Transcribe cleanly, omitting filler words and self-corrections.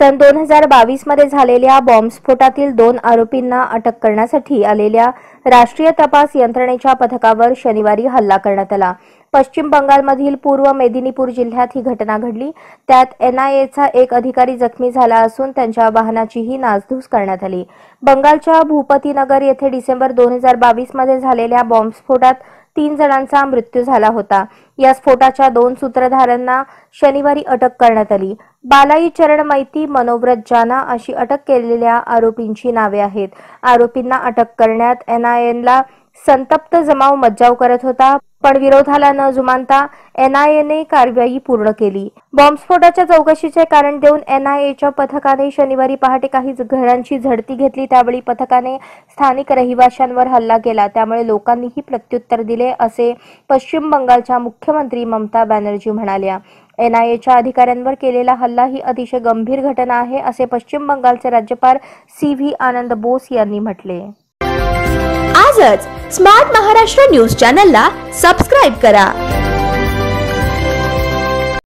सन 2022 मध्ये झालेल्या बॉम्बस्फोटातील 2 आरोपींना अटक करण्यासाठी आलेल्या राष्ट्रीय तपास यंत्रणेच्या पथकावर शनिवारी हल्ला करण्यात आला। पश्चिम बंगालमधील पूर्व मेदिनीपूर जिल्ह्यात ही घटना घडली। त्यात एनआयएचा एक अधिकारी जखमी झाला असून त्यांच्या वाहनाचीही नासधूस करण्यात आली। बंगालच्या भूपतीनगर येथे डिसेंबर 2022 मध्ये झालेल्या बॉम्बस्फोटात 3 जणांचा मृत्यू झाला होता। या स्फोटाच्या 2 सूत्रधारांना शनिवारी अटक करण्यात आली। बालाई चरण मैती, मनोव्रत जाना अशी अटक केलेल्या आरोपींची नावे आहेत। आरोपींना अटक करण्यात एनआयएला संतप्त जमाव मज्जाव करत होता, पण विरोधाला न जुमानता एनआयएने कारवाई पूर्ण केली। बॉम्बस्फोटाच्या चौकशीचे कारण देऊन एनआयएच्या पथकाने शनिवारी पहाटे काही घरांची झडती घेतली। त्यावेळी पथकाने स्थानिक रहिवाशांवर हल्ला केला, त्यामुळे लोकांनीही प्रत्युत्तर दिले, असे पश्चिम बंगालच्या मुख्यमंत्री ममता बॅनर्जी म्हणाल्या। एनआयएच्या अधिकाऱ्यांवर केलेला हल्ला ही अतिशय गंभीर घटना आहे, असे पश्चिम बंगालचे राज्यपाल सी.व्ही. आनंद बोस यांनी म्हटले। आजच स्मार्ट महाराष्ट्र न्यूज चॅनलला सबस्क्राइब करा।